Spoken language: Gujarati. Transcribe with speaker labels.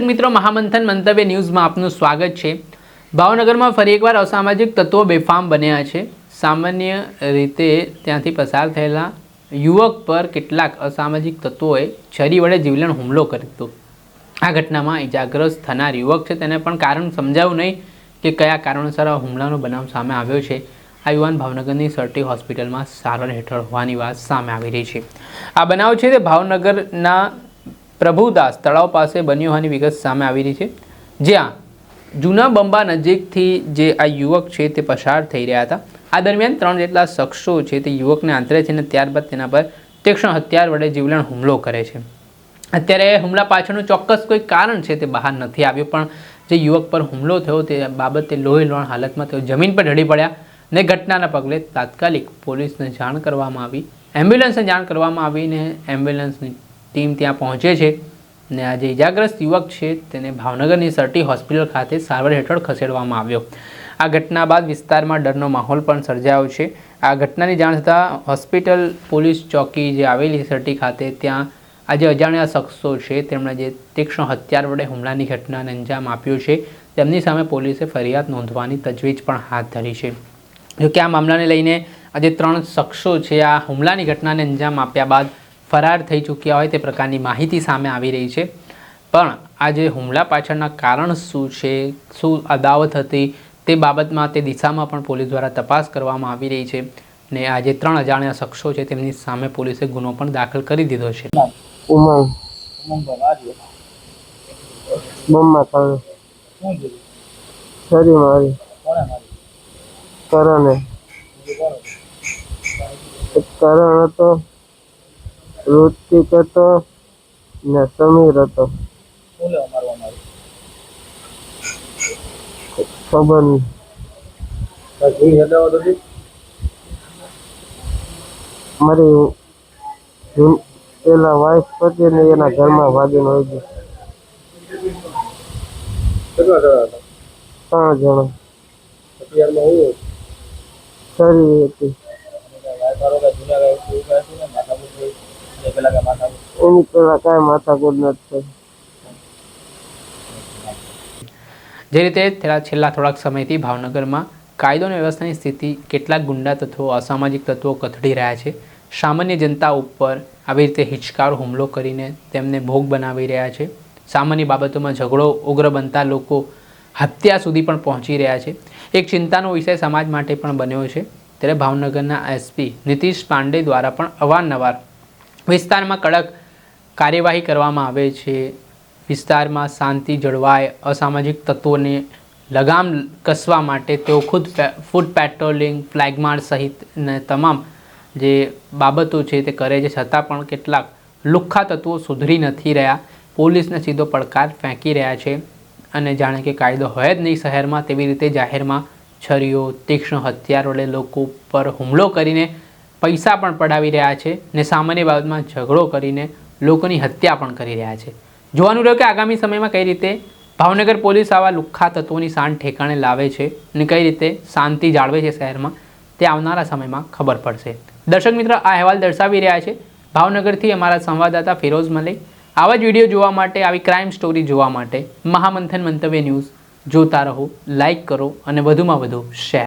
Speaker 1: મિત્રો, મહામંથન મંતવ્ય ન્યૂઝમાં આપનું સ્વાગત છે। ભાવનગરમાં ફરી એકવાર અસામાજિક તત્વો બેફામ બન્યા છે। સામાન્ય રીતે ત્યાંથી પસાર થયેલા યુવક પર કેટલાક અસામાજિક તત્વોએ છરી વડે જીવલેણ હુમલો કર્યો હતો। આ ઘટનામાં ઇજાગ્રસ્ત થનાર યુવક છે તેને પણ કારણ સમજાવ્યું નહીં કે કયા કારણોસર આ હુમલાનો બનાવ સામે આવ્યો છે। આ યુવાન ભાવનગરની સરટી હોસ્પિટલમાં સારવાર હેઠળ હોવાની વાત સામે આવી રહી છે। આ બનાવ છે તે ભાવનગરના પ્રભુદાસ તળાવ પાસે બન્યો હોવાની વિગત સામે આવી રહી છે, જ્યાં જૂના બંબા નજીકથી જે આ યુવક છે તે પસાર થઈ રહ્યા હતા। આ દરમિયાન 3 જેટલા શખ્સો છે તે યુવકને આંતરે છે અને ત્યારબાદ તેના પર તીક્ષ્ણ હથિયાર વડે જીવલેણ હુમલો કરે છે। અત્યારે હુમલા પાછળનું ચોક્કસ કોઈ કારણ છે તે બહાર નથી આવ્યું, પણ જે યુવક પર હુમલો થયો તે બાબતે લોહીલોણ હાલતમાં તેઓ જમીન પર ઢળી પડ્યા અને ઘટનાના પગલે તાત્કાલિક પોલીસને જાણ કરવામાં આવી, એમ્બ્યુલન્સને જાણ કરવામાં આવીને એમ્બ્યુલન્સની ટીમ ત્યાં પહોંચે છે અને આ જે ઇજાગ્રસ્ત યુવક છે તેને ભાવનગરની સરટી હોસ્પિટલ ખાતે સારવાર હેઠળ ખસેડવામાં આવ્યો। આ ઘટના બાદ વિસ્તારમાં ડરનો માહોલ પણ સર્જાયો છે। આ ઘટનાની જાણ થતાં હોસ્પિટલ પોલીસ ચોકી જે આવેલી સરટી ખાતે ત્યાં આજે અજાણ્યા શખ્સો છે તેમણે જે તીક્ષ્ણ હથિયાર વડે હુમલાની ઘટનાને અંજામ આપ્યો છે તેમની સામે પોલીસે ફરિયાદ નોંધવાની તજવીજ પણ હાથ ધરી છે। જોકે આ મામલાને લઈને આજે 3 શખ્સો છે આ હુમલાની ઘટનાને અંજામ આપ્યા બાદ ફરાર થઈ ચૂક્યા હોય તે પ્રકારની માહિતી સામે આવી રહી છે, પણ આ જે હુમલા પાછળના કારણ શું છે, શું અદાવત હતી તે બાબતમાં તે દિશામાં પણ પોલીસ દ્વારા તપાસ કરવામાં આવી રહી છે અને આ જે 3 અજાણ્યા શખ્સો છે તેમની સામે પોલીસે ગુનો પણ દાખલ કરી દીધો છે।
Speaker 2: ઋતિક હતો ને સમીર હતો, ખબર નહીં મારી પેલા વાઇફ પતિ ને એના ઘરમાં ભાગીને હોય ગઈ। 3 જણા ખરી હતી એની પેલા કાંઈ માથાકૂટ નથી।
Speaker 1: જે રીતે છેલ્લા થોડાક સમયથી ભાવનગરમાં કાયદો અને વ્યવસ્થાની સ્થિતિ કેટલાક ગુંડા તત્વો, અસામાજિક તત્વો કથળી રહ્યા છે। સામાન્ય જનતા ઉપર આવી રીતે હિચકારો હુમલો કરીને તેમને ભોગ બનાવી રહ્યા છે। સામાન્ય બાબતોમાં ઝઘડો ઉગ્ર બનતા લોકો હત્યા સુધી પણ પહોંચી રહ્યા છે। એક ચિંતાનો વિષય સમાજ માટે પણ બન્યો છે। ત્યારે ભાવનગરના એસપી નીતિશ પાંડે દ્વારા પણ અવારનવાર વિસ્તારમાં કડક કાર્યવાહી કરવામાં આવે છે। વિસ્તારમાં શાંતિ જળવાય, અસામાજિક તત્વોને લગામ કસવા માટે તેઓ ખુદ ફૂટ પેટ્રોલિંગ, ફ્લેગ માર્ચ સહિતને તમામ જે બાબતો છે તે કરે છે, છતાં પણ કેટલાક લુખ્ખા તત્વો સુધરી નથી રહ્યા, પોલીસને સીધો પડકાર ફેંકી રહ્યા છે અને જાણે કે કાયદો હોય જ નહીં શહેરમાં તેવી રીતે જાહેરમાં છરીઓ, તીક્ષ્ણ હથિયાર વડે લોકો પર હુમલો કરીને પૈસા પણ પડાવી રહ્યા છે ને સામાન્ય બાબતમાં ઝઘડો કરીને લોકોની હત્યા પણ કરી રહ્યા છે। જોવાનું રહ્યું કે આગામી સમયમાં કઈ રીતે ભાવનગર પોલીસ આવા લુખ્ખા તત્વોની શાન ઠેકાણે લાવે છે અને કઈ રીતે શાંતિ જાળવે છે શહેરમાં, તે આવનારા સમયમાં ખબર પડશે। દર્શક મિત્રો, આ અહેવાલ દર્શાવી રહ્યા છે ભાવનગરથી અમારા સંવાદદાતા ફિરોઝ મલિક। આવા જ વિડીયો જોવા માટે, આવી ક્રાઇમ સ્ટોરી જોવા માટે મહામંથન મંતવ્ય ન્યૂઝ જોતા રહો, લાઇક કરો અને વધુમાં વધુ શેર।